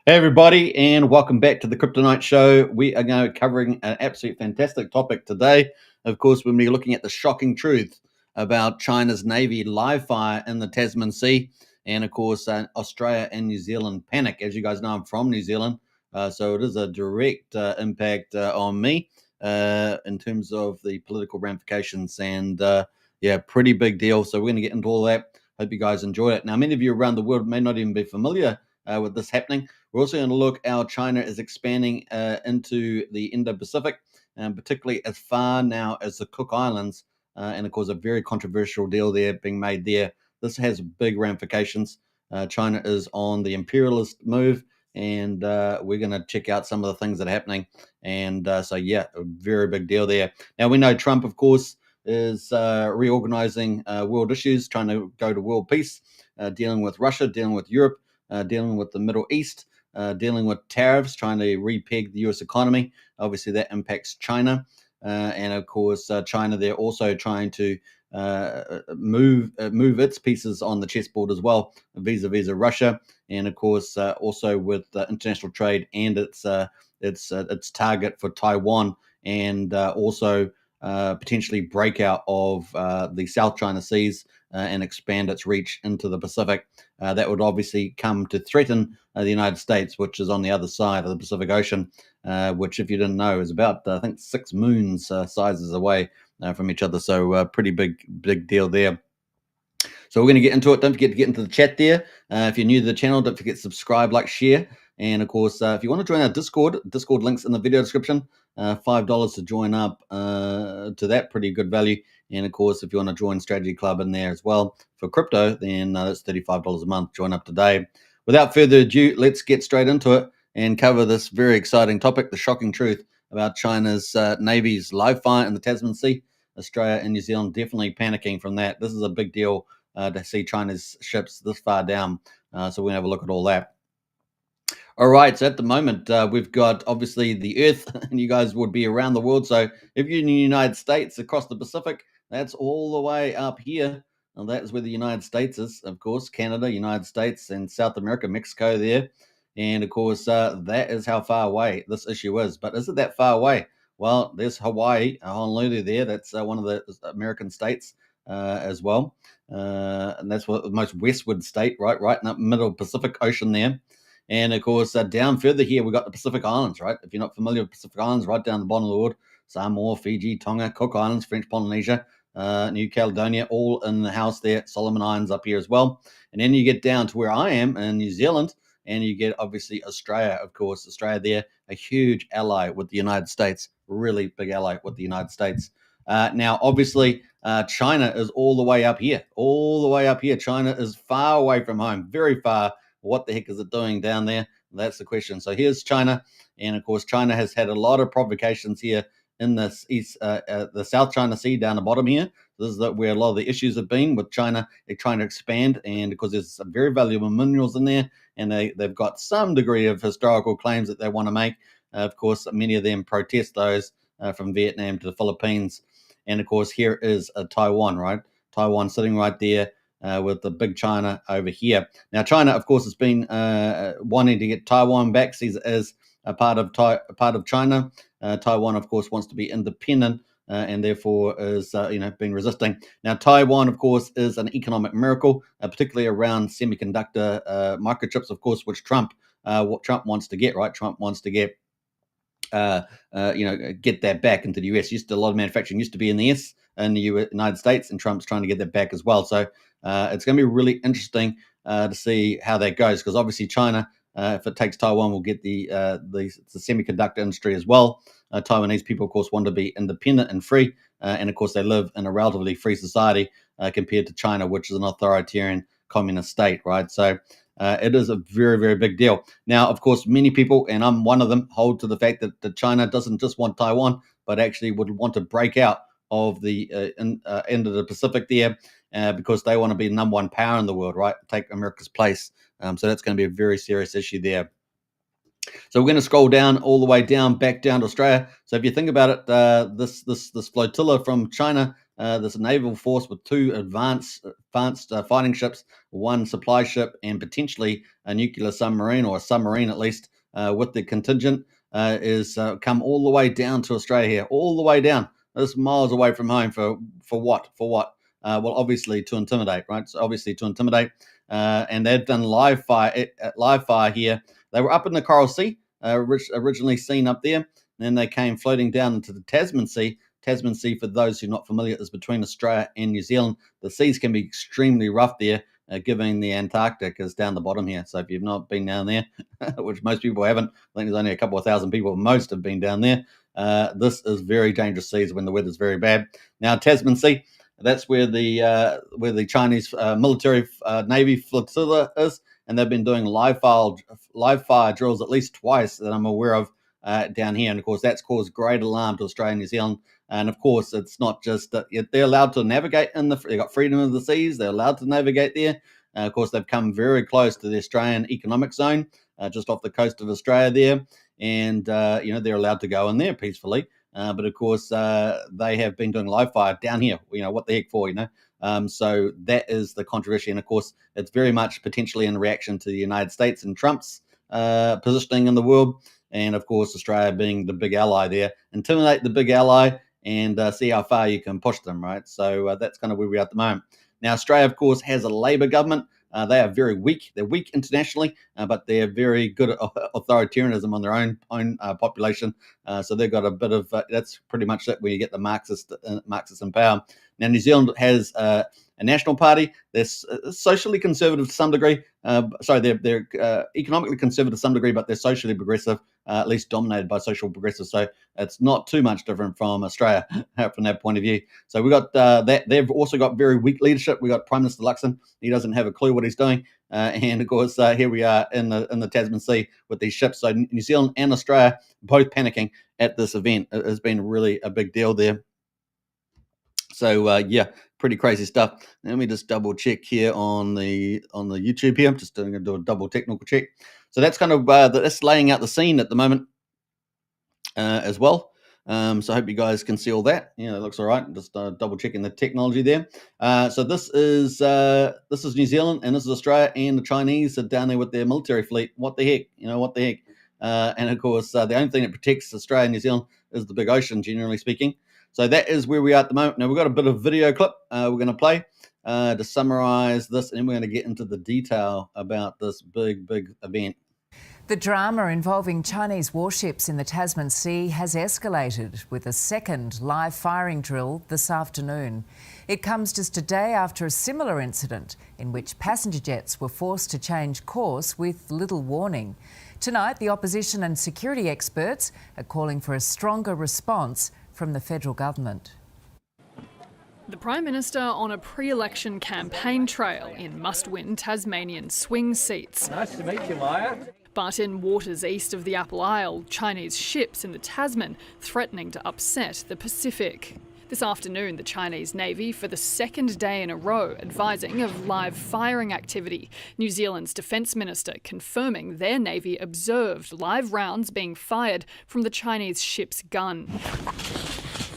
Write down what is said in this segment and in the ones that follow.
Hey everybody, and welcome back to the Crypto Night Show. We are going to be covering an absolute fantastic topic today. Of course, we'll be looking at the shocking truth about China's Navy live fire in the Tasman Sea, and of course, Australia and New Zealand panic. As you guys know, I'm from New Zealand, so it is a direct impact on me in terms of the political ramifications, and yeah, pretty big deal. So we're going to get into all that. Hope you guys enjoy it. Now, many of you around the world may not even be familiar with this happening. We're also going to look how China is expanding into the Indo-Pacific, and particularly as far now as the Cook Islands, and of course a very controversial deal there being made there. This has big ramifications. China is on the imperialist move, and we're going to check out some of the things that are happening. And so, yeah, a very big deal there. Now, we know Trump, of course, is reorganizing world issues, trying to go to world peace, dealing with Russia, dealing with Europe, dealing with the Middle East, dealing with tariffs, trying to repeg the US economy. Obviously, that impacts China. And of course, China, they're also trying to move its pieces on the chessboard as well, vis-a-vis Russia. And of course, also with international trade and its target for Taiwan, and also potentially breakout of the South China Seas and expand its reach into the Pacific. That would obviously come to threaten the United States, which is on the other side of the Pacific Ocean, which, if you didn't know, is about, I think, 6 moons sizes away from each other. So pretty big deal there. So we're going to get into it. Don't forget to get into the chat there. If you're new to the channel, don't forget to subscribe, like, share. And of course, if you want to join our Discord links in the video description. $5 to join up to that, pretty good value. And of course, if you want to join Strategy Club in there as well for crypto, then that's $35 a month. Join up today. Without further ado, let's get straight into it and cover this very exciting topic, the shocking truth about China's Navy's live fire in the Tasman Sea. Australia and New Zealand definitely panicking from that. This is a big deal to see China's ships this far down. So we're going to have a look at all that. All right, so at the moment, we've got obviously the Earth, and you guys would be around the world. So if you're in the United States, across the Pacific, that's all the way up here. And that is where the United States is, of course, Canada, United States, and South America, Mexico there. And of course, that is how far away this issue is. But is it that far away? Well, there's Hawaii, Honolulu there. That's one of the American states as well. And that's what the most westward state, right in the middle Pacific Ocean there. And of course, down further here, we've got the Pacific Islands, right? If you're not familiar with Pacific Islands, right down the bottom of the world, Samoa, Fiji, Tonga, Cook Islands, French Polynesia, New Caledonia, all in the house there. Solomon Islands up here as well. And then you get down to where I am in New Zealand, and you get obviously Australia, of course. Australia there, a huge ally with the United States, really big ally with the United States. Now, obviously, China is all the way up here, China is far away from home, very far. What the heck is it doing down there? That's the question. So here's China, and of course, China has had a lot of provocations here in this the South China Sea down the bottom here. This is where a lot of the issues have been with China. They're trying to expand, and because there's some very valuable minerals in there, and they've got some degree of historical claims that they want to make. Of course, many of them protest those from Vietnam to the Philippines, and of course, here is Taiwan, right? Taiwan sitting right there. With the big China over here. Now, China, of course, has been wanting to get Taiwan back, sees it as a part of China. Taiwan, of course, wants to be independent, and therefore is been resisting. Now, Taiwan, of course, is an economic miracle, particularly around semiconductor microchips, of course, which what Trump wants to get, right? Trump wants to get get that back into the US. A lot of manufacturing used to be in the United States, and Trump's trying to get that back as well. So it's going to be really interesting to see how that goes, because obviously China, if it takes Taiwan, will get the semiconductor industry as well. Taiwanese people, of course, want to be independent and free, and of course they live in a relatively free society compared to China, which is an authoritarian communist state, right? So it is a very, very big deal. Now, of course, many people, and I'm one of them, hold to the fact that China doesn't just want Taiwan, but actually would want to break out of the end of the Pacific there, because they want to be the number one power in the world, right? Take America's place. So that's going to be a very serious issue there. So we're going to scroll down all the way down, back down to Australia. So if you think about it, this flotilla from China, this naval force with two advanced fighting ships, one supply ship, and potentially a nuclear submarine, or a submarine at least, with the contingent, is come all the way down to Australia here, all the way down. This is miles away from home for what? For what? Well, obviously to intimidate, right? So obviously to intimidate, and they've done live fire here. They were up in the Coral Sea, originally seen up there. And then they came floating down into the Tasman Sea. Tasman Sea, for those who are not familiar, is between Australia and New Zealand. The seas can be extremely rough there, given the Antarctic is down the bottom here. So if you've not been down there, which most people haven't, I think there's only a couple of thousand people, most have been down there. This is very dangerous seas when the weather's very bad. Now, Tasman Sea, that's where the Chinese military Navy flotilla is, and they've been doing live fire drills at least twice that I'm aware of down here. And of course, that's caused great alarm to Australia and New Zealand. And of course, it's not just that they're allowed to navigate they've got freedom of the seas. They're allowed to navigate there. Of course, they've come very close to the Australian economic zone, just off the coast of Australia there. And, they're allowed to go in there peacefully. But of course, they have been doing live fire down here. What the heck for, So that is the controversy. And of course, it's very much potentially in reaction to the United States and Trump's positioning in the world. And of course, Australia being the big ally there. Intimidate the big ally and see how far you can push them, right? So that's kind of where we are at the moment. Now, Australia, of course, has a Labor government. They are very weak. They're weak internationally, but they're very good at authoritarianism on their own population. So they've got a bit of that's pretty much it where you get the Marxists in power. Now, New Zealand has a national party. They're socially conservative to some degree. They're economically conservative to some degree, but they're socially progressive, at least dominated by social progressives. So it's not too much different from Australia from that point of view. So we got that. They've also got very weak leadership. We got Prime Minister Luxon. He doesn't have a clue what he's doing. And of course, here we are in the Tasman Sea with these ships. So New Zealand and Australia both panicking at this event. It has been really a big deal there. So pretty crazy stuff. Let me just double check here on the YouTube here. I'm just going to do a double technical check. So that's kind of that's laying out the scene at the moment as well. So I hope you guys can see all that. It looks all right. Just double checking the technology there. So this is New Zealand and this is Australia, and the Chinese are down there with their military fleet. What the heck? What the heck? And of course, the only thing that protects Australia and New Zealand is the big ocean, generally speaking. So that is where we are at the moment. Now, we've got a bit of video clip we're going to play to summarize this, and then we're going to get into the detail about this big event. The drama involving Chinese warships in the Tasman Sea has escalated with a second live firing drill this afternoon. It comes just a day after a similar incident in which passenger jets were forced to change course with little warning. Tonight, the opposition and security experts are calling for a stronger response from the federal government. The Prime Minister on a pre-election campaign trail in must-win Tasmanian swing seats. Nice to meet you, Maya. But in waters east of the Apple Isle, Chinese ships in the Tasman threatening to upset the Pacific. This afternoon, the Chinese Navy, for the second day in a row, advising of live firing activity. New Zealand's Defence Minister confirming their Navy observed live rounds being fired from the Chinese ship's gun.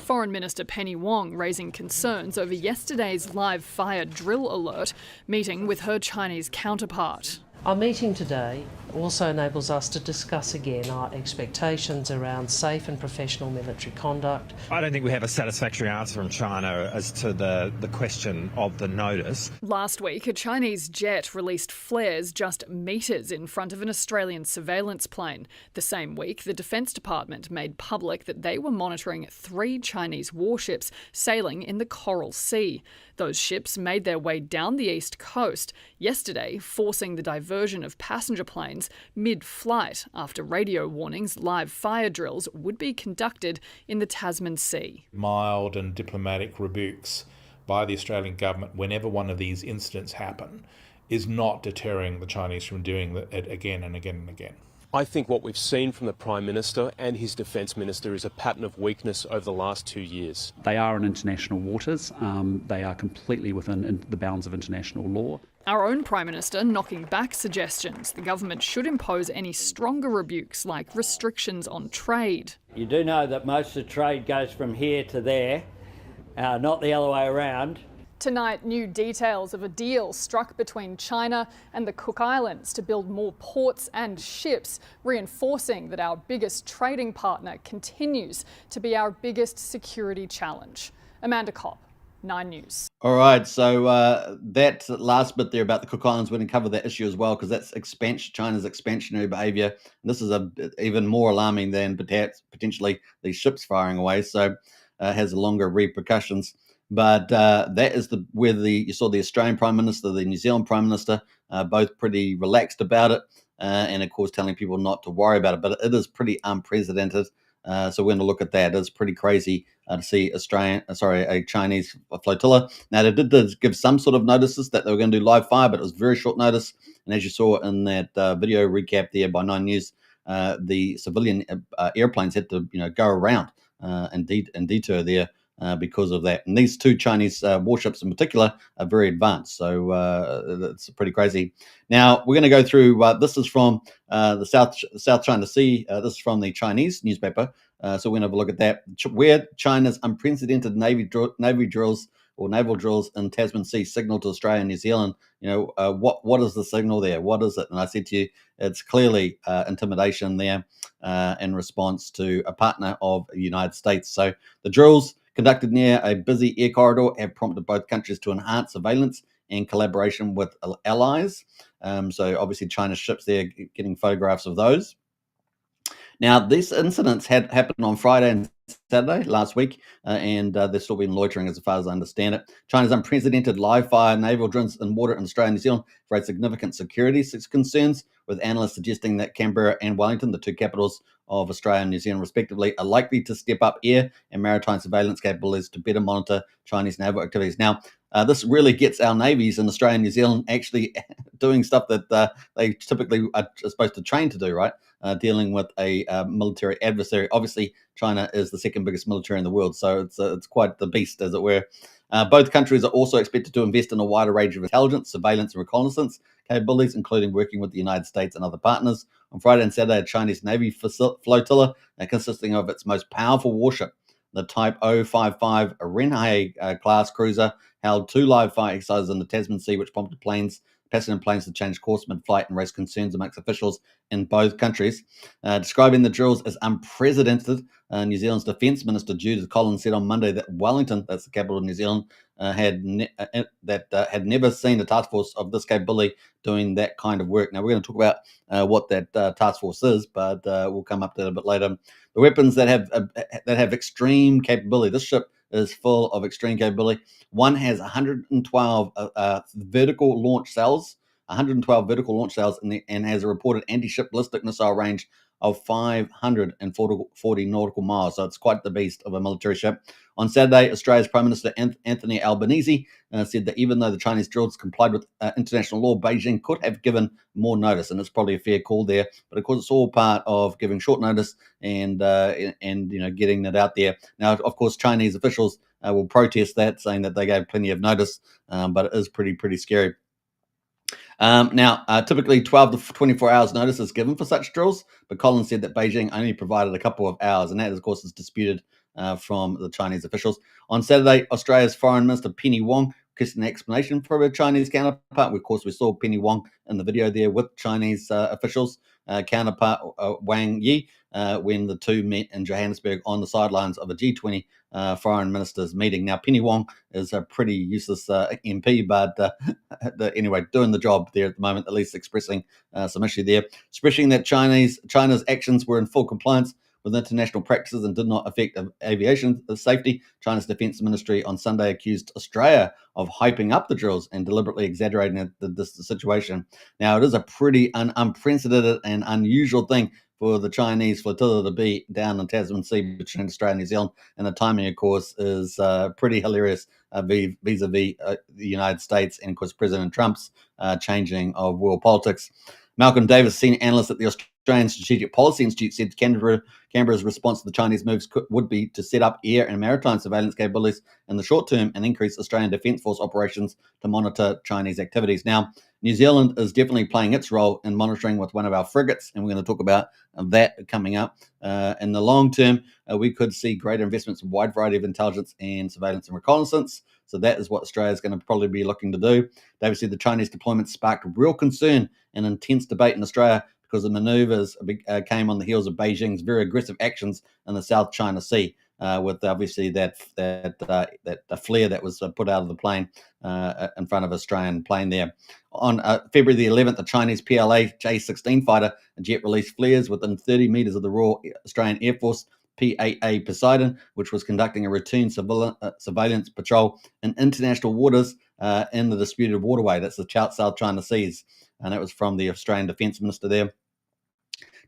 Foreign Minister Penny Wong raising concerns over yesterday's live fire drill alert, meeting with her Chinese counterpart. Our meeting today also enables us to discuss again our expectations around safe and professional military conduct. I don't think we have a satisfactory answer from China as to the question of the notice. Last week, a Chinese jet released flares just metres in front of an Australian surveillance plane. The same week, the Defence Department made public that they were monitoring 3 Chinese warships sailing in the Coral Sea. Those ships made their way down the east coast yesterday, forcing the diversion of passenger planes mid-flight after radio warnings live fire drills would be conducted in the Tasman Sea. Mild and diplomatic rebukes by the Australian government whenever one of these incidents happen is not deterring the Chinese from doing it again and again and again. I think what we've seen from the Prime Minister and his Defence Minister is a pattern of weakness over the last 2 years. They are in international waters. They are completely within the bounds of international law. Our own Prime Minister knocking back suggestions the government should impose any stronger rebukes like restrictions on trade. You do know that most of the trade goes from here to there, not the other way around. Tonight, new details of a deal struck between China and the Cook Islands to build more ports and ships, reinforcing that our biggest trading partner continues to be our biggest security challenge. Amanda Kopp, 9 News. All right, so that last bit there about the Cook Islands, we're going to cover that issue as well, because that's China's expansionary behaviour. And this is even more alarming than potentially these ships firing away, so has longer repercussions. But that is where you saw the Australian Prime Minister, the New Zealand Prime Minister, both pretty relaxed about it, and of course telling people not to worry about it. But it is pretty unprecedented. So we're going to look at that. It's pretty crazy to see a Chinese flotilla. Now they did give some sort of notices that they were going to do live fire, but it was very short notice. And as you saw in that video recap there by 9 News, the civilian airplanes had to go around and detour there. Because of that. And these two Chinese warships in particular are very advanced. So it's pretty crazy. Now, we're going to go through, this is from the South China Sea. This is from the Chinese newspaper. So we're going to have a look at that. Where China's unprecedented naval drills in Tasman Sea signal to Australia and New Zealand. What is the signal there? What is it? And I said to you, it's clearly intimidation there in response to a partner of the United States. So the drills conducted near a busy air corridor have prompted both countries to enhance surveillance and collaboration with allies. So obviously China's ships there, getting photographs of those. Now, these incidents had happened on Friday and Saturday last week, and they've still been loitering as far as I understand it. China's unprecedented live fire naval drills in water in Australia and New Zealand raised significant security concerns, with analysts suggesting that Canberra and Wellington, the two capitals of Australia and New Zealand respectively, are likely to step up air and maritime surveillance capabilities to better monitor Chinese naval activities. Now, this really gets our navies in Australia and New Zealand actually doing stuff that they typically are supposed to train to do, right? Dealing with a military adversary. Obviously, China is the second biggest military in the world, so it's quite the beast, as it were. Both countries are also expected to invest in a wider range of intelligence, surveillance, and reconnaissance capabilities, including working with the United States and other partners. On Friday and Saturday, a Chinese Navy flotilla consisting of its most powerful warship, the Type 055 Renhai class cruiser, held 2 live fire exercises in the Tasman Sea, which prompted passenger planes to change course mid-flight and raised concerns amongst officials in both countries. Describing the drills as unprecedented, New Zealand's Defence Minister Judith Collins said on Monday that Wellington, that's the capital of New Zealand, had never seen a task force of this capability doing that kind of work. Now, we're going to talk about what that task force is, but we'll come up to that a bit later. The weapons that have extreme capability. This ship is full of extreme capability. One has 112 vertical launch cells, and has a reported anti-ship ballistic missile range of 540 nautical miles. So it's quite the beast of a military ship. On Saturday, Australia's Prime Minister Anthony Albanese said that even though the Chinese drills complied with international law, Beijing could have given more notice, and it's probably a fair call there. But of course, it's all part of giving short notice and getting it out there. Now, of course, Chinese officials will protest that, saying that they gave plenty of notice, but it is pretty scary. Now, typically 12 to 24 hours notice is given for such drills, but Collins said that Beijing only provided a couple of hours, and that, of course, is disputed from the Chinese officials. On Saturday, Australia's Foreign Minister Penny Wong requested an explanation from her Chinese counterpart. Of course, we saw Penny Wong in the video there with Chinese officials, counterpart Wang Yi, when the two met in Johannesburg on the sidelines of a G20 foreign ministers meeting. Now, Penny Wong is a pretty useless MP, but anyway, doing the job there at the moment, at least expressing some issue there, expressing that China's actions were in full compliance with international practices and did not affect aviation safety. China's Defence Ministry on Sunday accused Australia of hyping up the drills and deliberately exaggerating the situation. Now, it is a pretty unprecedented and unusual thing for the Chinese flotilla to be down in Tasman Sea between Australia and New Zealand, and the timing, of course, is pretty hilarious vis-a-vis the United States and, of course, President Trump's changing of world politics. Malcolm Davis, senior analyst at the Australian Strategic Policy Institute said Canberra's response to the Chinese moves would be to set up air and maritime surveillance capabilities in the short term and increase Australian Defence Force operations to monitor Chinese activities. Now, New Zealand is definitely playing its role in monitoring with one of our frigates, and we're going to talk about that coming up. In the long term, we could see greater investments in a wide variety of intelligence and surveillance and reconnaissance. So that is what Australia is going to probably be looking to do. David said the Chinese deployment sparked real concern and intense debate in Australia because the manoeuvres came on the heels of Beijing's very aggressive actions in the South China Sea, with obviously that flare that was put out of the plane in front of an Australian plane there. On February the 11th, the Chinese PLA J-16 fighter jet released flares within 30 metres of the Royal Australian Air Force PAA Poseidon, which was conducting a routine surveillance patrol in international waters in the disputed waterway. That's the South China Seas. And that was from the Australian Defence Minister there.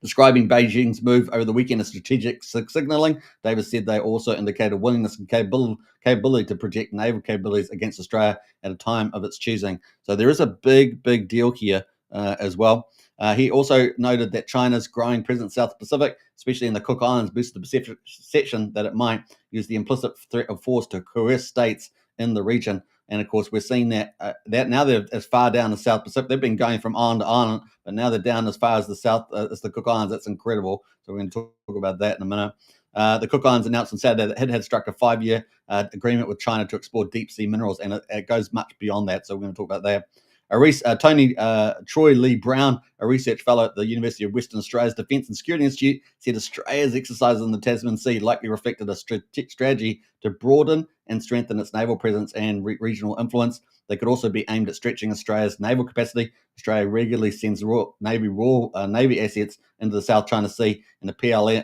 Describing Beijing's move over the weekend as strategic signalling, Davis said they also indicated willingness and capability to project naval capabilities against Australia at a time of its choosing. So there is a big deal here as well. He also noted that China's growing presence in the South Pacific, especially in the Cook Islands, boosted the perception that it might use the implicit threat of force to coerce states in the region. And of course, we're seeing that now they're as far down the South Pacific. They've been going from island to island, but now they're down as far as the South, as the Cook Islands. That's incredible. So we're going to talk about that in a minute. The Cook Islands announced on Saturday that it had struck a 5-year agreement with China to explore deep sea minerals, and it goes much beyond that. So we're going to talk about that. Troy Lee Brown, a research fellow at the University of Western Australia's Defence and Security Institute, said Australia's exercises in the Tasman Sea likely reflected a strategy to broaden and strengthen its naval presence and regional influence. They could also be aimed at stretching Australia's naval capacity. Australia regularly sends Royal Navy assets into the South China Sea, and the PLA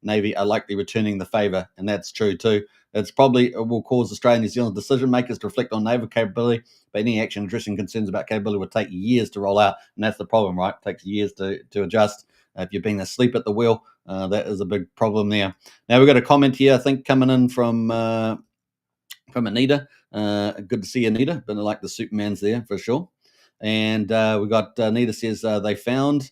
Navy are likely returning the favour, and that's true too. It's probably will cause Australia and New Zealand decision makers to reflect on naval capability, but any action addressing concerns about capability would take years to roll out, and that's the problem, right? It takes years to adjust. If you've been asleep at the wheel, that is a big problem there. Now we've got a comment here, I think, coming in from Anita. Good to see Anita. Been like the Supermans there for sure. And we got Anita says they found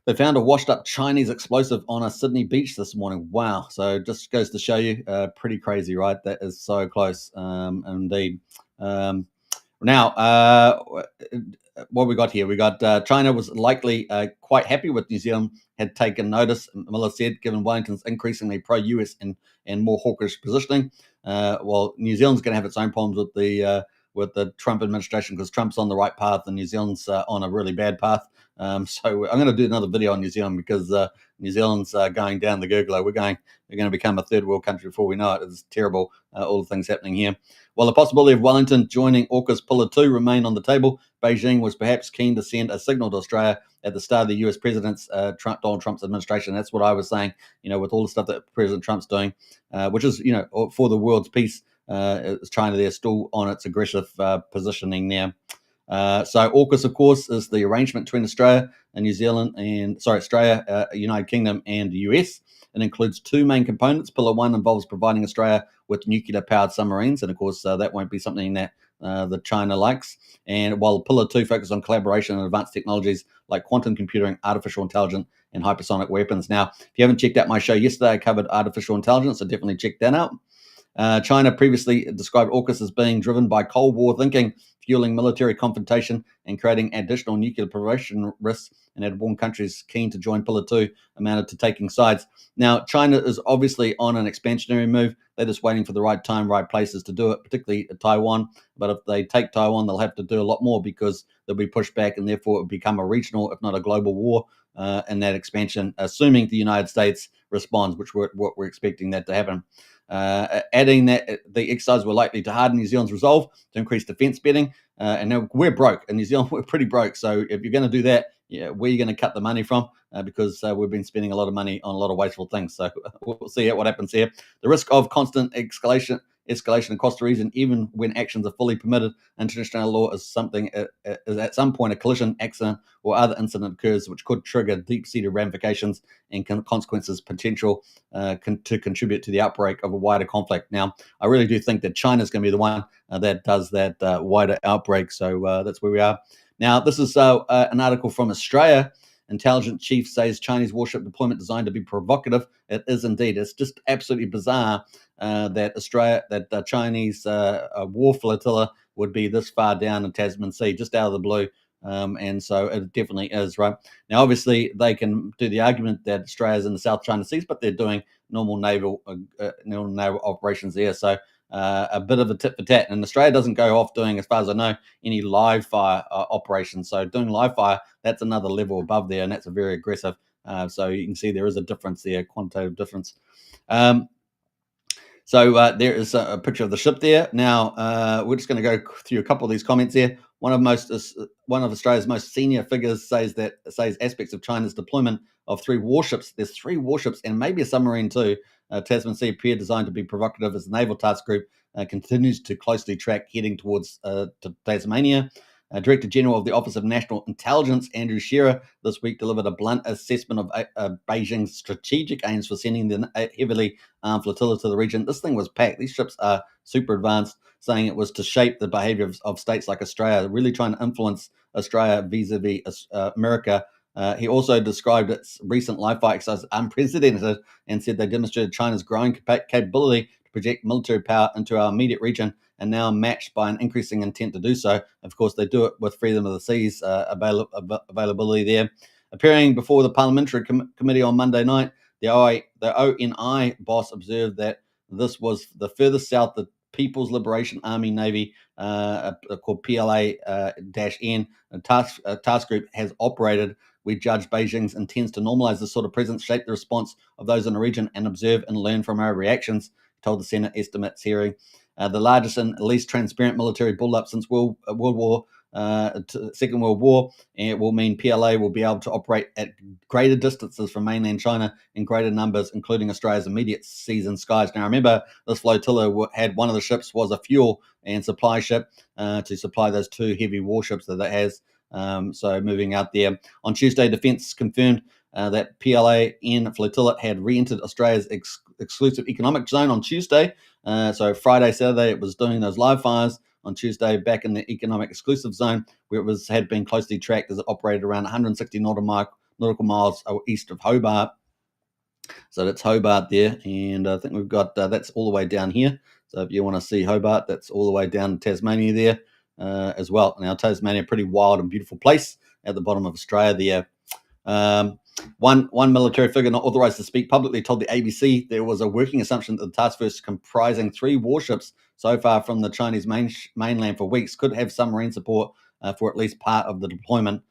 a washed-up Chinese explosive on a Sydney beach this morning. Wow. So it just goes to show you, pretty crazy, right? That is so close, indeed. Now, what we got here? We got China was likely quite happy with New Zealand, had taken notice, Miller said, given Wellington's increasingly pro-US and more hawkish positioning. Well, New Zealand's going to have its own problems with the Trump administration because Trump's on the right path and New Zealand's on a really bad path. So I'm going to do another video on New Zealand because New Zealand's going down the gurgler. We're going to become a third world country before we know it. It's terrible, all the things happening here. While the possibility of Wellington joining AUKUS Pillar 2 remain on the table, Beijing was perhaps keen to send a signal to Australia at the start of the US president's Donald Trump's administration. That's what I was saying, with all the stuff that President Trump's doing, which is, for the world's peace. China there still on its aggressive positioning now. So AUKUS, of course, is the arrangement between Australia and New Zealand Australia, United Kingdom and the US. It includes two main components. Pillar 1 involves providing Australia with nuclear-powered submarines, and of course that won't be something that China likes. And while Pillar 2 focuses on collaboration and advanced technologies like quantum computing, artificial intelligence, and hypersonic weapons. Now, if you haven't checked out my show yesterday, I covered artificial intelligence, so definitely check that out. China previously described AUKUS as being driven by Cold War thinking, fueling military confrontation and creating additional nuclear proliferation risks, and had warned countries keen to join Pillar 2 amounted to taking sides. Now, China is obviously on an expansionary move. They're just waiting for the right time, right places to do it, particularly Taiwan. But if they take Taiwan, they'll have to do a lot more because they'll be pushed back, and therefore it will become a regional, if not a global war in that expansion, assuming the United States responds, which what we're expecting that to happen. Adding that the exercises were likely to harden New Zealand's resolve to increase defence spending. And now we're broke. In New Zealand, we're pretty broke. So if you're going to do that, where are you going to cut the money from? Because we've been spending a lot of money on a lot of wasteful things. So we'll see what happens here. The risk of constant escalation across the region, even when actions are fully permitted, international law is something is at some point a collision, accident, or other incident occurs which could trigger deep-seated ramifications and consequences potential to contribute to the outbreak of a wider conflict. Now, I really do think that China's going to be the one that does that wider outbreak. So that's where we are. Now, this is an article from Australia intelligence chief says Chinese warship deployment designed to be provocative. It is indeed. It's just absolutely bizarre that the Chinese war flotilla would be this far down in Tasman Sea, just out of the blue. And so it definitely is, right? Now, obviously, they can do the argument that Australia's in the South China Seas, but they're doing normal naval operations there. So a bit of a tit for tat. And Australia doesn't go off doing, as far as I know, any live fire operations. So doing live fire, that's another level above there, and that's a very aggressive. So you can see there is a difference there, quantitative difference. So there is a picture of the ship there. Now we're just going to go through a couple of these comments here. One of Australia's most senior figures says aspects of China's deployment of 3 warships. There's 3 warships and maybe a submarine too. Tasman Sea appear designed to be provocative as the Naval Task Group continues to closely track heading towards to Tasmania. Director General of the Office of National Intelligence, Andrew Shearer, this week delivered a blunt assessment of Beijing's strategic aims for sending the heavily armed flotilla to the region. This thing was packed. These ships are super advanced, saying it was to shape the behavior of states like Australia, really trying to influence Australia vis-a-vis America. He also described its recent live-fire exercise as unprecedented and said they demonstrated China's growing capability to project military power into our immediate region and now matched by an increasing intent to do so. Of course, they do it with freedom of the seas availability there. Appearing before the Parliamentary Committee on Monday night, the ONI boss observed that this was the furthest south the People's Liberation Army Navy, called PLA-N, task group has operated. We judge Beijing's intends to normalize this sort of presence, shape the response of those in the region, and observe and learn from our reactions, told the Senate estimates hearing. The largest and least transparent military build-up since Second World War, and it will mean PLA will be able to operate at greater distances from mainland China in greater numbers, including Australia's immediate seas and skies. Now, remember, this flotilla had one of the ships was a fuel and supply ship to supply those 2 heavy warships that it has. So moving out there. On Tuesday, Defence confirmed that PLA-N flotilla had re-entered Australia's exclusive economic zone on Tuesday. So Friday, Saturday, it was doing those live fires. On Tuesday, back in the economic exclusive zone, where it had been closely tracked as it operated around 160 nautical miles east of Hobart. So that's Hobart there, and I think we've got that's all the way down here. So if you want to see Hobart, that's all the way down to Tasmania there as well. Now, Tasmania, a pretty wild and beautiful place at the bottom of Australia there. One military figure not authorized to speak publicly told the ABC there was a working assumption that the task force, comprising 3 warships so far from the Chinese mainland for weeks, could have submarine support for at least part of the deployment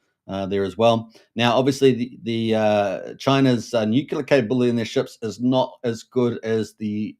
there as well. Now, obviously, the China's nuclear capability in their ships is not as good as the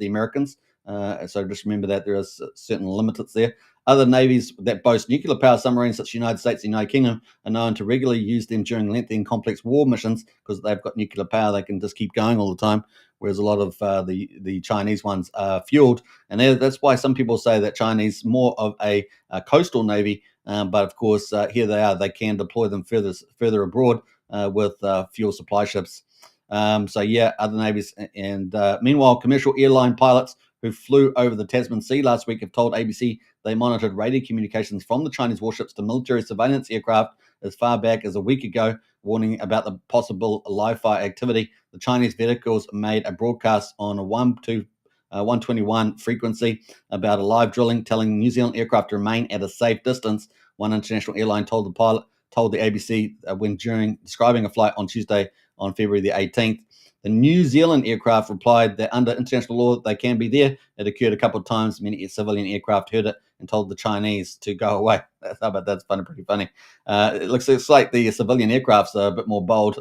Americans. So just remember that there are certain limits there. Other navies that boast nuclear power submarines, such as the United States and the United Kingdom, are known to regularly use them during lengthy and complex war missions because they've got nuclear power. They can just keep going all the time, whereas a lot of the Chinese ones are fueled. And that's why some people say that Chinese more of a coastal navy, but of course, here they are. They can deploy them further abroad with fuel supply ships. So, yeah, other navies. And meanwhile, commercial airline pilots who flew over the Tasman Sea last week have told ABC they monitored radio communications from the Chinese warships to military surveillance aircraft as far back as a week ago, warning about the possible live-fire activity. The Chinese vehicles made a broadcast on a 121 frequency about a live drilling, telling New Zealand aircraft to remain at a safe distance. One international airline told the ABC when describing a flight on Tuesday on February the 18th. The New Zealand aircraft replied that under international law, they can be there. It occurred a couple of times. Many civilian aircraft heard it and told the Chinese to go away. How about that's pretty funny. It looks like the civilian aircrafts are a bit more bold,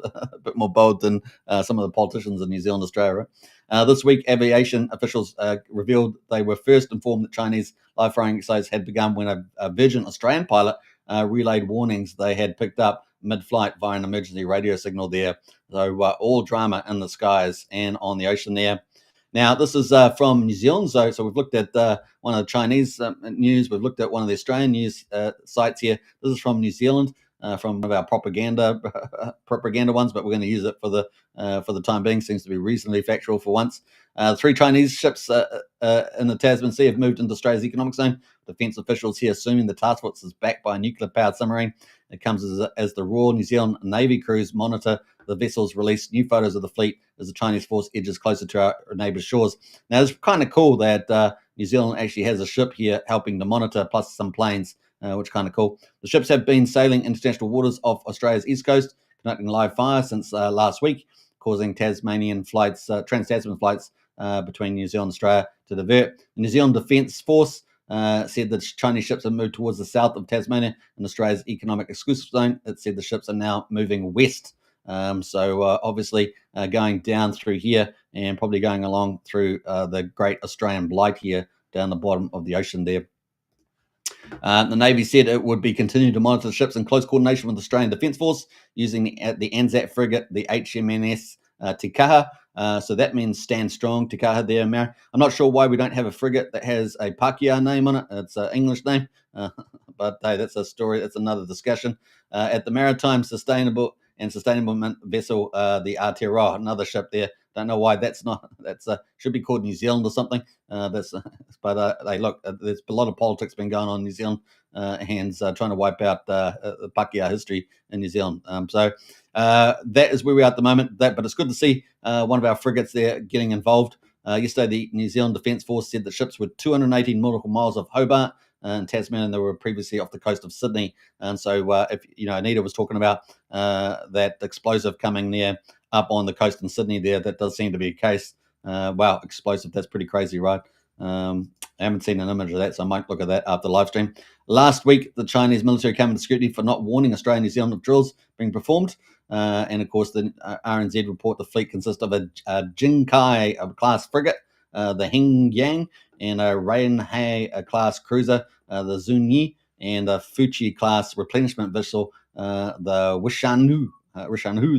than some of the politicians in New Zealand, Australia. This week, aviation officials revealed they were first informed that Chinese live-firing exercise had begun when a Virgin Australian pilot relayed warnings they had picked up mid-flight via an emergency radio signal there. So all drama in the skies and on the ocean there. Now, this is from New Zealand. So we've looked at one of the Chinese news. We've looked at one of the Australian news sites here. This is from New Zealand, from one of our propaganda ones, but we're going to use it for the time being. Seems to be reasonably factual for once. 3 Chinese ships in the Tasman Sea have moved into Australia's economic zone. Defence officials here assuming the task force is backed by a nuclear-powered submarine. It comes as the Royal New Zealand Navy crews monitor the vessels, release new photos of the fleet as the Chinese force edges closer to our neighbours' shores. Now, it's kind of cool that New Zealand actually has a ship here helping to monitor, plus some planes, which is kind of cool. The ships have been sailing international waters off Australia's east coast, conducting live fire since last week, causing Tasmanian flights, trans-Tasman flights between New Zealand and Australia to divert. The New Zealand Defence Force said that Chinese ships have moved towards the south of Tasmania and Australia's economic exclusive zone. It said the ships are now moving west. Obviously going down through here and probably going along through the Great Australian Bight here down the bottom of the ocean there. The Navy said it would be continuing to monitor the ships in close coordination with the Australian Defence Force using the Anzac frigate, the HMNS Te Kaha. So that means stand strong, Te Kaha there. I'm not sure why we don't have a frigate that has a Pakeha name on it. It's an English name, but hey, that's a story. That's another discussion. At the Maritime Sustainable vessel, the Aotearoa, another ship there. Don't know why that's not. That's should be called New Zealand or something. But hey, look, there's a lot of politics been going on in New Zealand hands trying to wipe out the Pakeha history in New Zealand. That is where we are at the moment. But it's good to see one of our frigates there getting involved. Yesterday, the New Zealand Defence Force said the ships were 218 nautical miles off Hobart in Tasman, and they were previously off the coast of Sydney. And so, if Anita was talking about that explosive coming there up on the coast in Sydney, that does seem to be a case. Wow, explosive! That's pretty crazy, right? I haven't seen an image of that, so I might look at that after the live stream. Last week, the Chinese military came into scrutiny for not warning Australia and New Zealand of drills being performed. And of course, the RNZ report the fleet consists of a Jinkai class frigate, the Hing Yang, and a Reinhei class cruiser, the Zunyi, and a Fuchi class replenishment vessel, the Wishanhu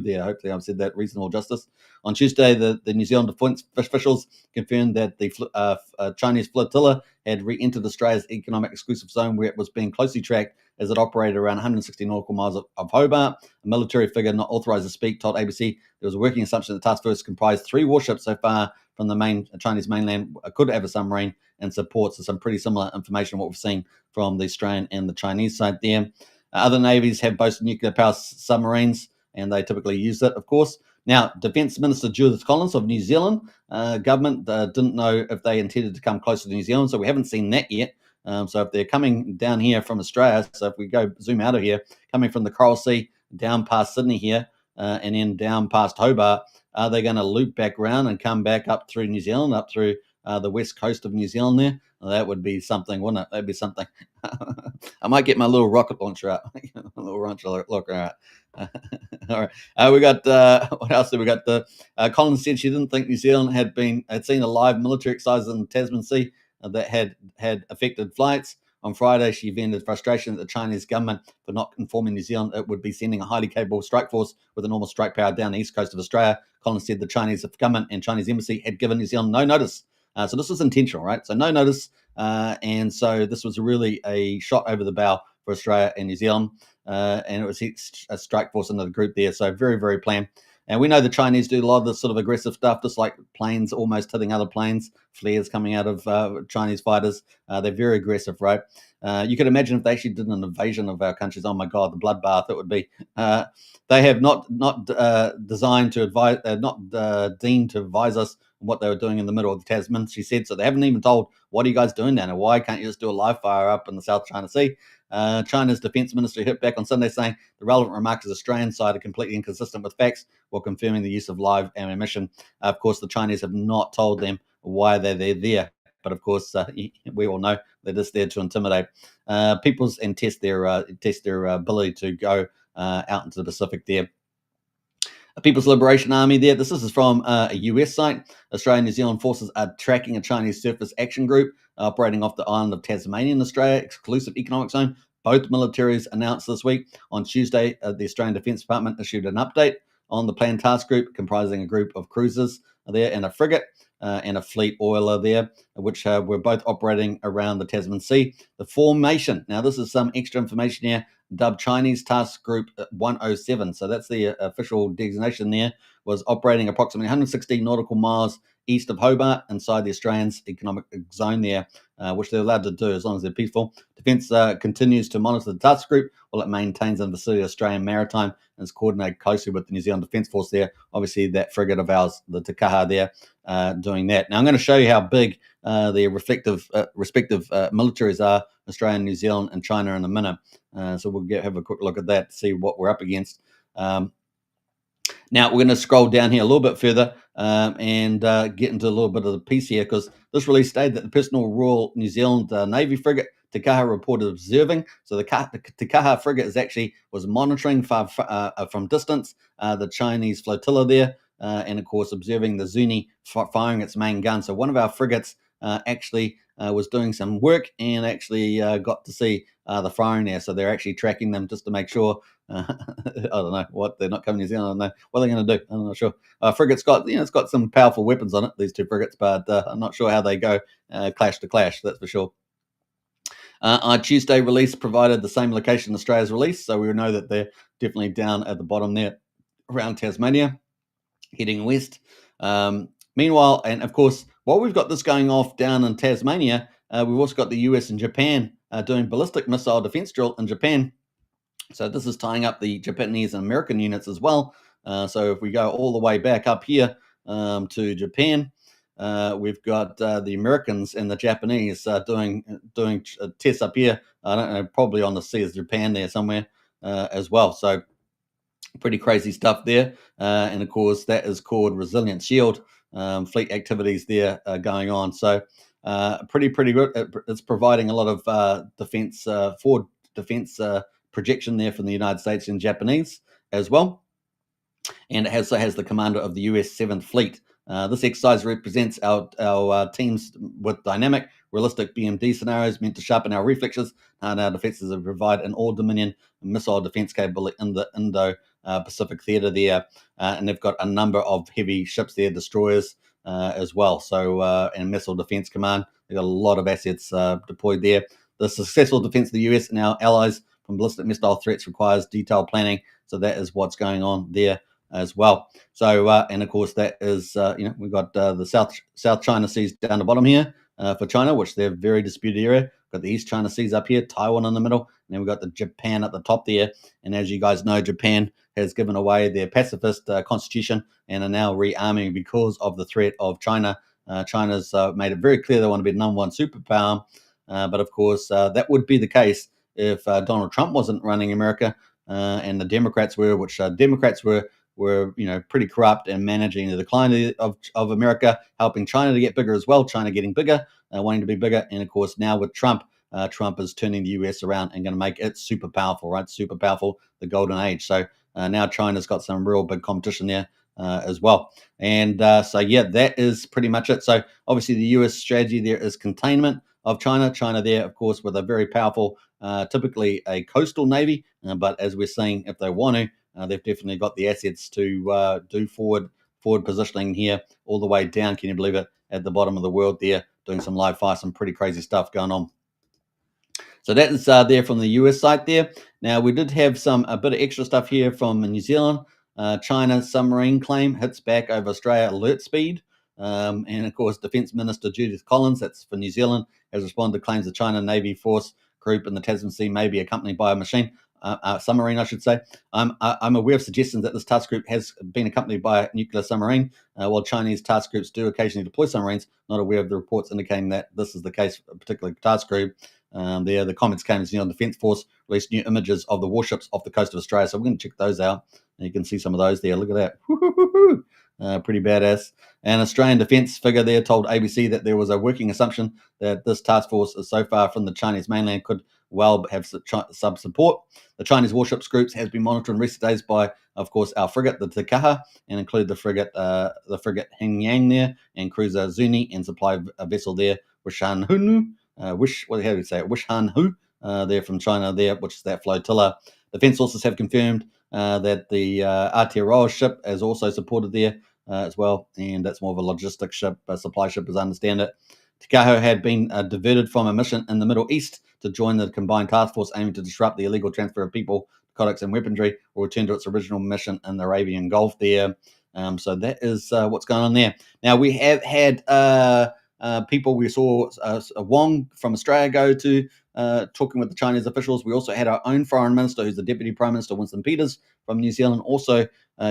there. Hopefully I've said that reasonable justice. On Tuesday, the New Zealand defence officials confirmed that the Chinese flotilla had re-entered Australia's economic exclusive zone, where it was being closely tracked as it operated around 160 nautical miles of Hobart. A military figure not authorised to speak told ABC there was a working assumption that the task force comprised 3 warships so far from the Chinese mainland, could have a submarine, and supports some pretty similar information what we've seen from the Australian and the Chinese side there. Other navies have boasted nuclear power submarines, and they typically use it, of course. Now, Defence Minister Judith Collins of New Zealand government didn't know if they intended to come closer to New Zealand, so we haven't seen that yet. So if they're coming down here from Australia, so if we go zoom out of here, coming from the Coral Sea down past Sydney here and then down past Hobart, are they going to loop back around and come back up through New Zealand, up through the west coast of New Zealand there? Well, that would be something, wouldn't it? That'd be something. I might get my little rocket launcher out. A little launcher look out. All right. We got what else? We got Collins said she didn't think New Zealand had seen a live military exercise in the Tasman Sea that had affected flights. On Friday, she vented frustration at the Chinese government for not informing New Zealand it would be sending a highly capable strike force with enormous strike power down the east coast of Australia. Collins said the Chinese government and Chinese embassy had given New Zealand no notice. So this was intentional, right? So no notice. And so this was really a shot over the bow for Australia and New Zealand. And it was a strike force into the group there. So very, very planned. And we know the Chinese do a lot of this sort of aggressive stuff, just like planes almost hitting other planes, flares coming out of Chinese fighters. They're very aggressive, right? You could imagine if they actually did an invasion of our countries. Oh my God, the bloodbath it would be. They have not designed to advise, deemed to advise us on what they were doing in the middle of the Tasman. She said so. They haven't even told, what are you guys doing down there? Why can't you just do a live fire up in the South China Sea? China's defense ministry hit back on Sunday saying the relevant remarks of the Australian side are completely inconsistent with facts, while confirming the use of live ammunition. Of course, the Chinese have not told them why they're there. But of course, we all know they're just there to intimidate peoples and test their ability to go out into the Pacific there. People's Liberation Army there. This is from a US site. Australia and New Zealand forces are tracking a Chinese surface action group operating off the island of Tasmania in Australia, exclusive economic zone. Both militaries announced this week. On Tuesday, the Australian Defence Department issued an update on the planned task group, comprising a group of cruisers there and a frigate. and a fleet oiler there, which were both operating around the Tasman Sea. The formation, now this is some extra information here, dubbed Chinese Task Group 107. So that's the official designation there, was operating approximately 160 nautical miles east of Hobart inside the Australian's economic zone there, which they're allowed to do as long as they're peaceful. Defence continues to monitor the task group while it maintains in the vicinity of Australian maritime and is coordinated closely with the New Zealand Defence Force there. Obviously, that frigate of ours, the Te Kaha there, doing that. Now, I'm going to show you how big the respective militaries are, Australia, New Zealand, and China in a minute. So we'll have a quick look at that to see what we're up against. Now, we're going to scroll down here a little bit further and get into a little bit of the piece here, because this release stated that the personal Royal New Zealand Navy frigate Te Kaha reported observing. So the Te Kaha frigate was monitoring from distance the Chinese flotilla there, and of course observing the Zuni firing its main gun. So one of our frigates actually was doing some work and actually got to see the firing there. So they're actually tracking them just to make sure. I don't know what they're not coming to New Zealand. I don't know what they're going to do. I'm not sure. Frigate's got it's got some powerful weapons on it. These two frigates, but I'm not sure how they go clash to clash. That's for sure. Our Tuesday release provided the same location Australia's release, so we know that they're definitely down at the bottom there around Tasmania, heading west. Meanwhile, and of course, while we've got this going off down in Tasmania, we've also got the US and Japan doing ballistic missile defense drill in Japan. So this is tying up the Japanese and American units as well. So if we go all the way back up here to Japan, we've got the Americans and the Japanese doing tests up here. I don't know, probably on the sea of Japan there somewhere as well. So pretty crazy stuff there. And of course, that is called Resilient Shield. Fleet activities there going on. So pretty good. It's providing a lot of forward defense projection there from the United States and Japanese as well. And it also has the commander of the US 7th Fleet. This exercise represents our teams with dynamic, realistic BMD scenarios meant to sharpen our reflexes and our defenses and provide an all-Dominion missile defense capability in the Indo-Pacific theater there. And they've got a number of heavy ships there, destroyers as well. So, and Missile Defense Command, they've got a lot of assets deployed there. The successful defense of the US and our allies from ballistic missile threats requires detailed planning. So that is what's going on there as well. So, and of course, that is, we've got the South China Seas down the bottom here for China, which they're very disputed area. Got the East China Seas up here, Taiwan in the middle, and then we've got the Japan at the top there. And as you guys know, Japan has given away their pacifist constitution and are now rearming because of the threat of China. China's made it very clear they want to be the number one superpower. But of course, that would be the case if Donald Trump wasn't running America and the Democrats were, which Democrats were pretty corrupt and managing the decline of America, helping China to get bigger as well. China getting bigger, wanting to be bigger. And of course, now with Trump, Trump is turning the US around and going to make it super powerful, right? Super powerful, the golden age. So now China's got some real big competition there as well. And so, yeah, that is pretty much it. So obviously the US strategy there is containment of China. China there, of course, with a very powerful, typically a coastal navy. But as we're seeing, if they want to, they've definitely got the assets to do forward positioning here all the way down. Can you believe it? At the bottom of the world there, doing some live fire, some pretty crazy stuff going on. So that is there from the US side there. Now, we did have a bit of extra stuff here from New Zealand. China's submarine claim hits back over Australia alert speed. And of course, Defence Minister Judith Collins, that's for New Zealand, has responded to claims the China Navy force group in the Tasman Sea may be accompanied by a submarine, I should say. I'm aware of suggestions that this task group has been accompanied by a nuclear submarine. While Chinese task groups do occasionally deploy submarines, not aware of the reports indicating that this is the case for a particular task group. The comments came as New Zealand Defence Force released new images of the warships off the coast of Australia. So we're going to check those out. And you can see some of those there. Look at that. Pretty badass. An Australian defence figure there told ABC that there was a working assumption that this task force is so far from the Chinese mainland could well have sub support. The Chinese warships groups has been monitored in recent days by, of course, our frigate, the Te Kaha, and include the frigate Hengyang there, and cruiser Zuni, and supply a vessel there, Wishanhu, Wishanhu, there from China there, which is that flotilla. Defence sources have confirmed that the Aotearoa ship has also supported there as well, and that's more of a logistics ship, a supply ship, as I understand it. Tikaho had been diverted from a mission in the Middle East to join the combined task force aiming to disrupt the illegal transfer of people, narcotics, and weaponry, or return to its original mission in the Arabian Gulf there. So that is what's going on there. Now, we have had people, we saw Wong from Australia go to talking with the Chinese officials. We also had our own foreign minister, who's the Deputy Prime Minister, Winston Peters from New Zealand, also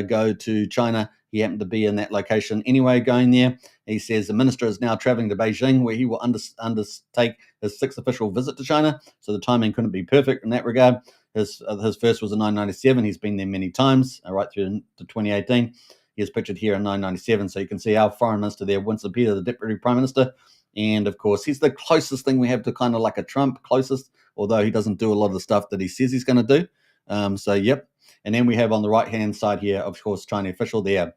go to China. He happened to be in that location anyway, going there. He says the minister is now traveling to Beijing, where he will undertake his 6th official visit to China. So the timing couldn't be perfect in that regard. His first was in 1997. He's been there many times, right through to 2018. He is pictured here in 1997. So you can see our foreign minister there, Winston Peters, the Deputy Prime Minister. And of course, he's the closest thing we have to kind of like a Trump, closest, although he doesn't do a lot of the stuff that he says he's going to do. So, yep. And then we have on the right-hand side here, of course, Chinese official there.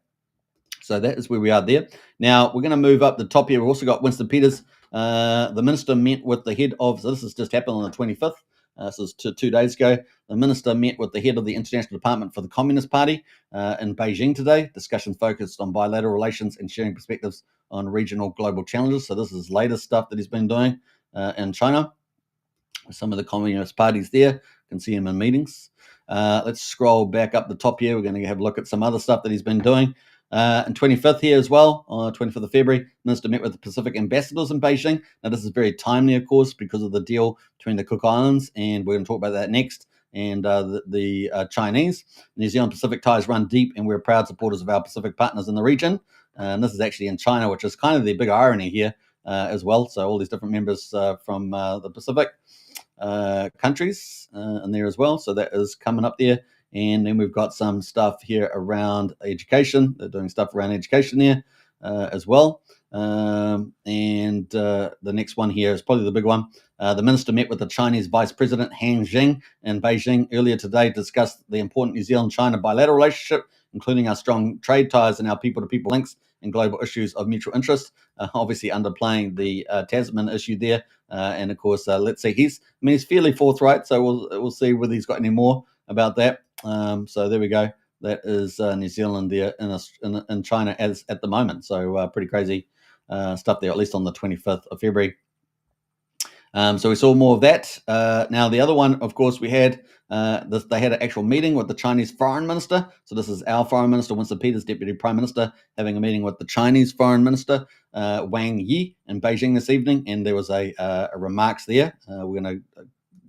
So that is where we are there. Now, we're going to move up the top here. We've also got Winston Peters. The minister met with the head of, so this has just happened on the 25th. This is 2 days ago. The minister met with the head of the International Department for the Communist Party in Beijing today. Discussions focused on bilateral relations and sharing perspectives on regional global challenges. So this is latest stuff that he's been doing in China. Some of the communist parties there. You can see him in meetings. Let's scroll back up the top here. We're going to have a look at some other stuff that he's been doing. And 25th here as well, on 25th of February, the minister met with the Pacific ambassadors in Beijing. Now, this is very timely, of course, because of the deal between the Cook Islands, and we're going to talk about that next, and the Chinese. New Zealand Pacific ties run deep, and we're proud supporters of our Pacific partners in the region. And this is actually in China, which is kind of the big irony here as well. So all these different members from the Pacific countries in there as well. So that is coming up there. And then we've got some stuff here around education. They're doing stuff around education there as well. And the next one here is probably the big one. The minister met with the Chinese Vice President Han Jing in Beijing earlier today to discuss the important New Zealand-China bilateral relationship, including our strong trade ties and our people-to-people links and global issues of mutual interest. Obviously underplaying the Tasman issue there. And of course, let's see. He's fairly forthright, so we'll see whether he's got any more about that. So there we go. That is New Zealand there in China as at the moment. So pretty crazy stuff there, at least on the 25th of February. So we saw more of that. Now the other one, of course, we had they had an actual meeting with the Chinese foreign minister. So this is our foreign minister, Winston Peters, Deputy Prime Minister, having a meeting with the Chinese foreign minister, Wang Yi, in Beijing this evening. And there was a remarks there. We're going to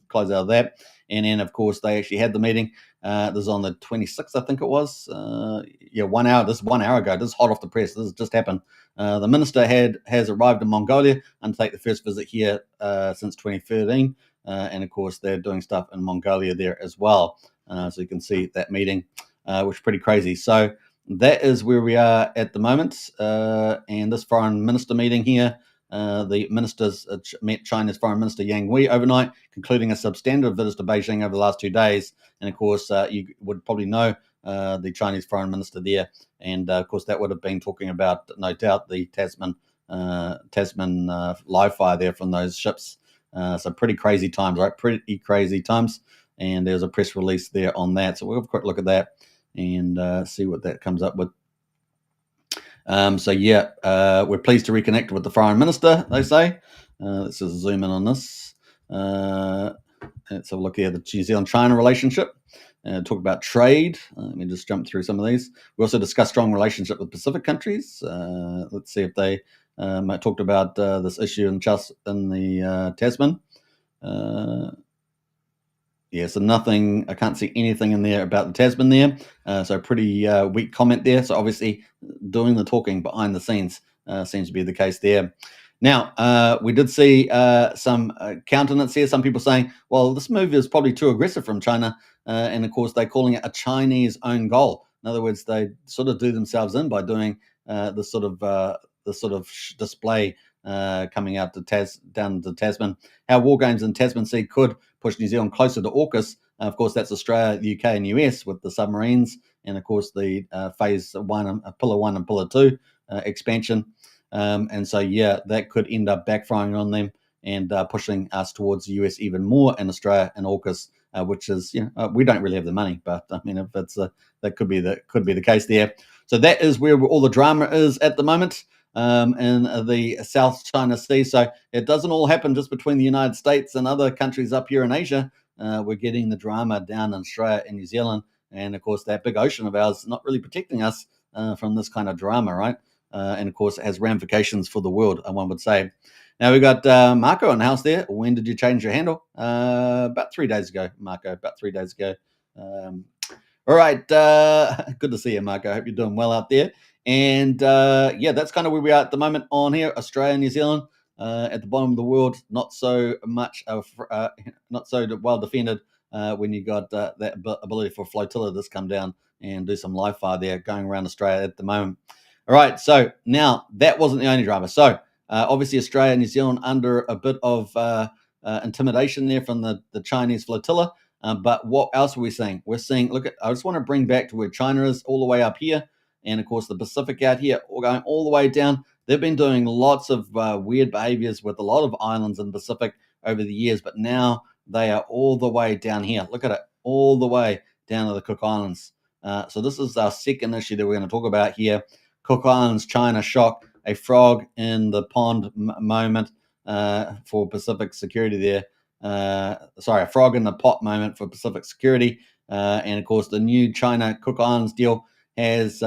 close out of that. And then, of course, they actually had the meeting. This is on the 26th, I think it was. 1 hour. This is 1 hour ago. This is hot off the press. This has just happened. The minister has arrived in Mongolia and take the first visit here since 2013. And, of course, they're doing stuff in Mongolia there as well. So you can see that meeting, which is pretty crazy. So that is where we are at the moment. And this foreign minister meeting here, the ministers met China's Foreign Minister Yang Hui overnight, concluding a substantive visit to Beijing over the last 2 days. And of course, you would probably know the Chinese Foreign Minister there. And of course, that would have been talking about, no doubt, the Tasman live fire there from those ships. So pretty crazy times, right? Pretty crazy times. And there's a press release there on that. So we'll have a quick look at that and see what that comes up with. We're pleased to reconnect with the Foreign Minister, they say. Let's just zoom in on this. Let's have a look here at the New Zealand-China relationship. Talk about trade. Let me just jump through some of these. We also discussed strong relationship with Pacific countries. Let's see if they talked about this issue in the Tasman. So nothing, I can't see anything in there about the Tasman there. So pretty weak comment there. So obviously doing the talking behind the scenes seems to be the case there. Now, we did see some countenance here. Some people saying, well, this move is probably too aggressive from China. And of course, they're calling it a Chinese own goal. In other words, they sort of do themselves in by doing this sort of display coming out down to Tasman. How war games in Tasman Sea could push New Zealand closer to AUKUS. Of course, that's Australia, the UK, and US with the submarines, and of course the phase 1, Pillar 1 and Pillar 2 expansion. And so, that could end up backfiring on them and pushing us towards the US even more, and Australia and AUKUS which is, we don't really have the money, but I mean, if it's that could be the case there. So that is where all the drama is at the moment in the South China Sea. So it doesn't all happen just between the United States and other countries up here in Asia. We're getting the drama down in Australia and New Zealand, and of course that big ocean of ours not really protecting us from this kind of drama, right? And of course it has ramifications for the world, one would say. Now we've got Marco in the house there. When did you change your handle? About 3 days ago, Marco, about 3 days ago. All right. Good to see you, Marco. I hope you're doing well out there. And that's kind of where we are at the moment on here. Australia, New Zealand, at the bottom of the world, not so much, not so well defended when you got that ability for flotilla to just come down and do some live fire there going around Australia at the moment. All right. So now that wasn't the only drama. So obviously Australia and New Zealand under a bit of intimidation there from the Chinese flotilla. But what else are we seeing? We're seeing, I just want to bring back to where China is all the way up here. And of course, the Pacific out here, going all the way down. They've been doing lots of weird behaviors with a lot of islands in the Pacific over the years. But now they are all the way down here. Look at it, all the way down to the Cook Islands. So this is our second issue that we're going to talk about here. Cook Islands, China shock, a frog in the pond moment for Pacific security there. A frog in the pot moment for Pacific security. And of course, the new China Cook Islands deal has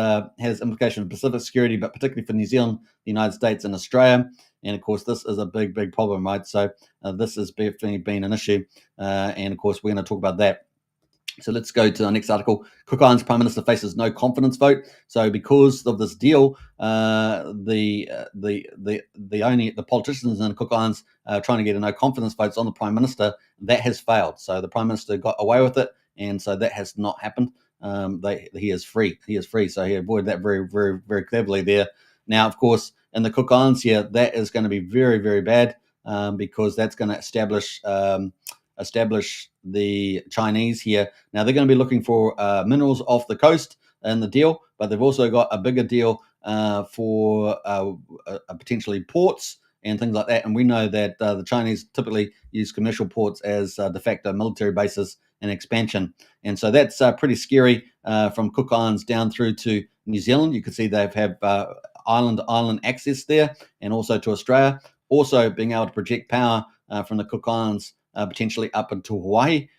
implications for Pacific security, but particularly for New Zealand, the United States, and Australia. And of course, this is a big, big problem, right? So this has definitely been an issue. And of course, we're going to talk about that. So let's go to the next article. Cook Islands Prime Minister faces no confidence vote. So because of this deal, the politicians in Cook Islands trying to get a no confidence votes on the Prime Minister, that has failed. So the Prime Minister got away with it, and so that has not happened. He is free. He is free. So he avoided that very, very, very cleverly there. Now, of course, in the Cook Islands here, that is going to be very, very bad because that's going to establish the Chinese here. Now they're going to be looking for minerals off the coast in the deal, but they've also got a bigger deal for potentially ports and things like that. And we know that the Chinese typically use commercial ports as de facto military bases and expansion. And so that's pretty scary from Cook Islands down through to New Zealand. You can see they have island access there, and also to Australia. Also being able to project power from the Cook Islands potentially up into Hawaii,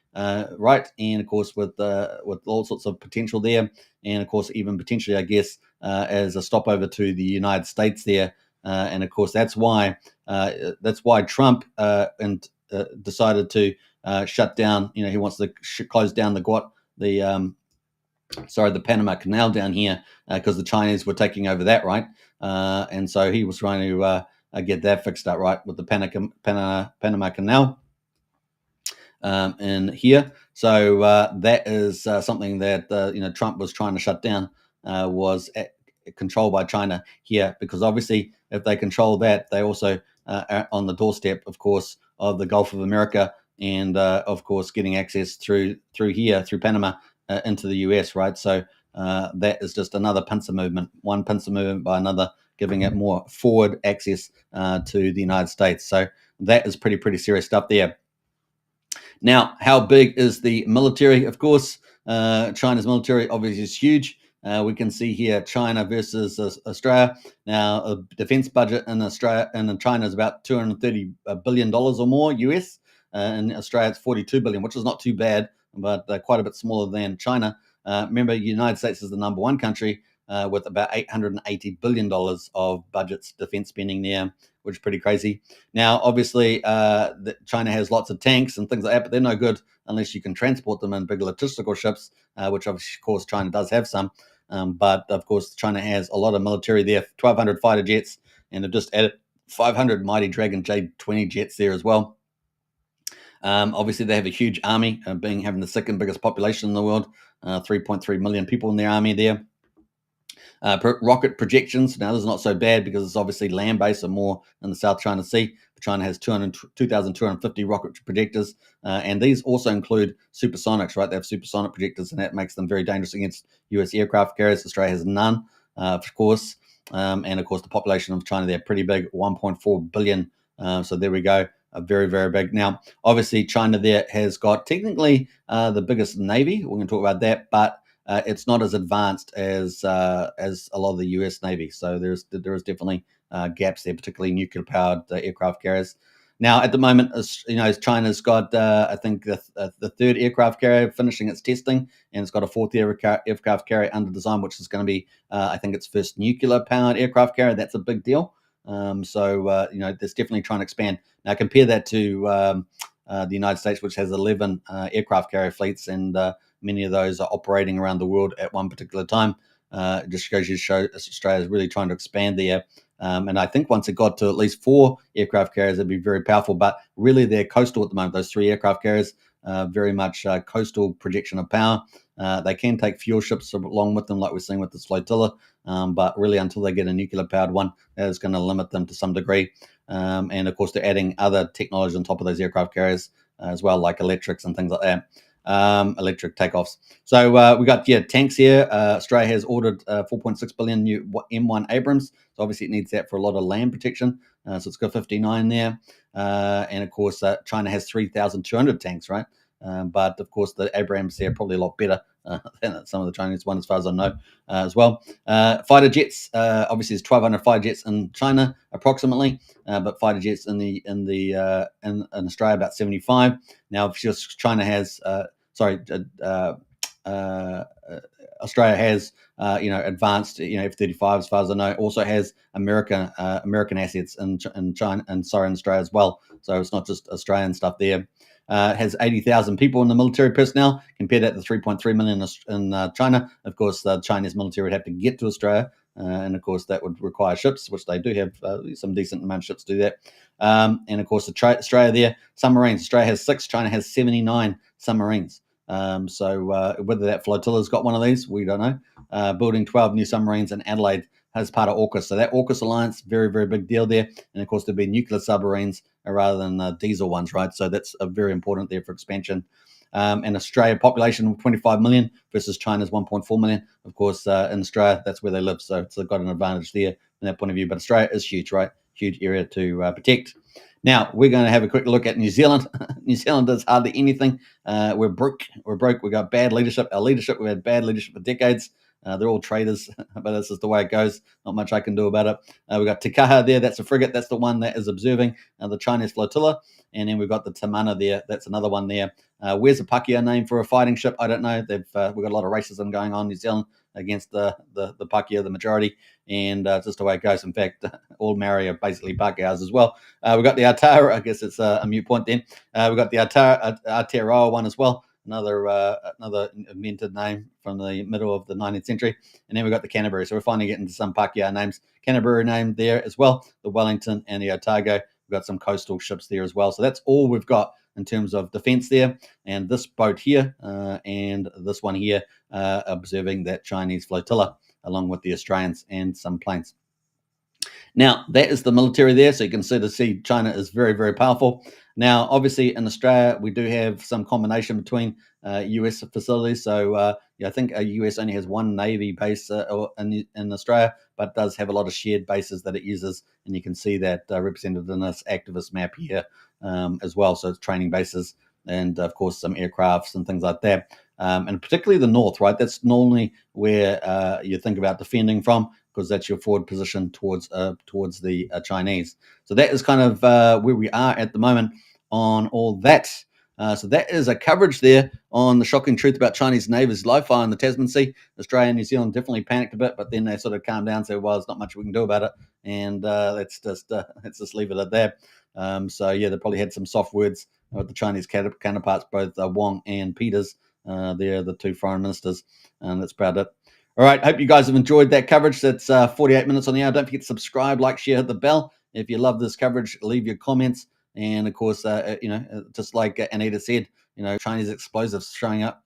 right? And of course, with all sorts of potential there, and of course, even potentially, I guess, as a stopover to the United States there. And of course, that's why Trump decided to shut down. He wants to close down the Panama Canal down here because the Chinese were taking over that, right? And so he was trying to get that fixed up, right, with the Panama Canal. In here. So that is something that Trump was trying to shut down, was controlled by China here, because obviously if they control that, they also are on the doorstep, of course, of the Gulf of America, and of course getting access through here, through Panama, into the US, right? So that is just another pincer movement, one pincer movement by another, giving it more forward access to the United States. So that is pretty serious stuff there. Now, how big is the military? Of course, China's military obviously is huge. We can see here China versus Australia. Now, a defense budget in Australia and in China is about $230 billion or more US. In Australia, it's $42 billion, which is not too bad, but quite a bit smaller than China. Remember, the United States is the number one country with about $880 billion of budgets, defense spending there, which is pretty crazy. Now, obviously, China has lots of tanks and things like that, but they're no good unless you can transport them in big logistical ships, which, of course, China does have some. But, of course, China has a lot of military there, 1,200 fighter jets, and they've just added 500 Mighty Dragon J-20 jets there as well. Obviously, they have a huge army, having the second biggest population in the world, 3.3 million people in their army there. Rocket projections. Now, this is not so bad because it's obviously land-based and more in the South China Sea. China has 2,250 rocket projectors, and these also include supersonics, right? They have supersonic projectors, and that makes them very dangerous against U.S. aircraft carriers. Australia has none, of course. And, of course, the population of China, they're pretty big, 1.4 billion. So there we go. very, very big. Now, obviously, China there has got technically the biggest navy. We're going to talk about that, but it's not as advanced as a lot of the US Navy. So there is definitely gaps there, particularly nuclear-powered aircraft carriers. Now, at the moment, China's got I think the third aircraft carrier finishing its testing, and it's got a fourth aircraft carrier under design, which is going to be I think its first nuclear-powered aircraft carrier. That's a big deal. There's definitely trying to expand. Now, compare that to the United States, which has 11 aircraft carrier fleets, and many of those are operating around the world at one particular time. It just goes to show Australia is really trying to expand there. And I think once it got to at least 4 aircraft carriers, it'd be very powerful. But really, they're coastal at the moment. Those 3 aircraft carriers, very much coastal projection of power. They can take fuel ships along with them, like we're seeing with this flotilla. But really, until they get a nuclear-powered one, that is going to limit them to some degree. And of course, they're adding other technology on top of those aircraft carriers as well, like electrics and things like that. Electric takeoffs. So we got tanks here. Australia has ordered 4.6 billion new M1 Abrams. So obviously it needs that for a lot of land protection. So it's got 59 there. And of course China has 3,200 tanks, right? But of course the Abrams there are probably a lot better than some of the Chinese ones, as far as I know, as well. Fighter jets. Obviously there's 1,200 fighter jets in China approximately, but fighter jets in Australia about 75. Now, China has Australia has advanced F-35 as far as I know. Also has American assets in China and in Australia as well. So it's not just Australian stuff there. Has 80,000 people in the military personnel. Compare that to 3.3 million in China. Of course, the Chinese military would have to get to Australia. And of course, that would require ships, which they do have some decent amount of ships to do that. And of course, Australia there, submarines. Australia has 6, China has 79 submarines. So whether that flotilla's got one of these, we don't know. Building 12 new submarines in Adelaide as part of AUKUS. So that AUKUS alliance, very, very big deal there. And of course, there'll be nuclear submarines rather than diesel ones, right? So that's very important there for expansion. And Australia population of 25 million versus China's 1.4 million. Of course, in Australia, that's where they live. So it's got an advantage there from that point of view. But Australia is huge, right? Huge area to protect. Now, we're going to have a quick look at New Zealand. New Zealand does hardly anything. We're broke. We've got bad leadership. We've had bad leadership for decades. They're all traitors, but this is the way it goes. Not much I can do about it. We've got Te Kaha there. That's a frigate. That's the one that is observing the Chinese flotilla. And then we've got the Tamana there. That's another one there. Where's a Pakeha name for a fighting ship? I don't know. We've got a lot of racism going on in New Zealand against the Pakeha, the majority. And just the way it goes. In fact, all Maori are basically Pakehas as well. We've got the Atara. I guess it's a mute point then. We've got the Aotearoa one as well. Another invented name from the middle of the 19th century. And then we've got the Canterbury. So we're finally getting to some Pakeha names. Canterbury name there as well. The Wellington and the Otago. We've got some coastal ships there as well. So that's all we've got in terms of defense there. And this boat here and this one here observing that Chinese flotilla along with the Australians and some planes. Now, that is the military there. So you can see China is very, very powerful. Now, obviously, in Australia, we do have some combination between US facilities. So I think US only has one Navy base in Australia, but does have a lot of shared bases that it uses. And you can see that represented in this activist map here as well. So it's training bases and, of course, some aircrafts and things like that. And particularly the north, right? That's normally where you think about defending from, because that's your forward position towards the Chinese. So that is kind of where we are at the moment on all that. So that is a coverage there on the shocking truth about Chinese Navy's live fire in the Tasman Sea. Australia and New Zealand definitely panicked a bit, but then they sort of calmed down and said, well, there's not much we can do about it. And let's just leave it at that. They probably had some soft words with the Chinese counterparts, both Wong and Peters. They're the 2 foreign ministers, and that's about it. All right, hope you guys have enjoyed that coverage. That's 48 minutes on the hour. Don't forget to subscribe, like, share, hit the bell. If you love this coverage, leave your comments. And of course, just like Anita said, Chinese explosives showing up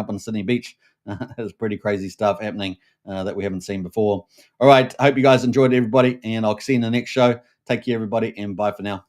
on Sydney Beach. There's pretty crazy stuff happening that we haven't seen before. All right, I hope you guys enjoyed, everybody, and I'll see you in the next show. Take care, everybody, and bye for now.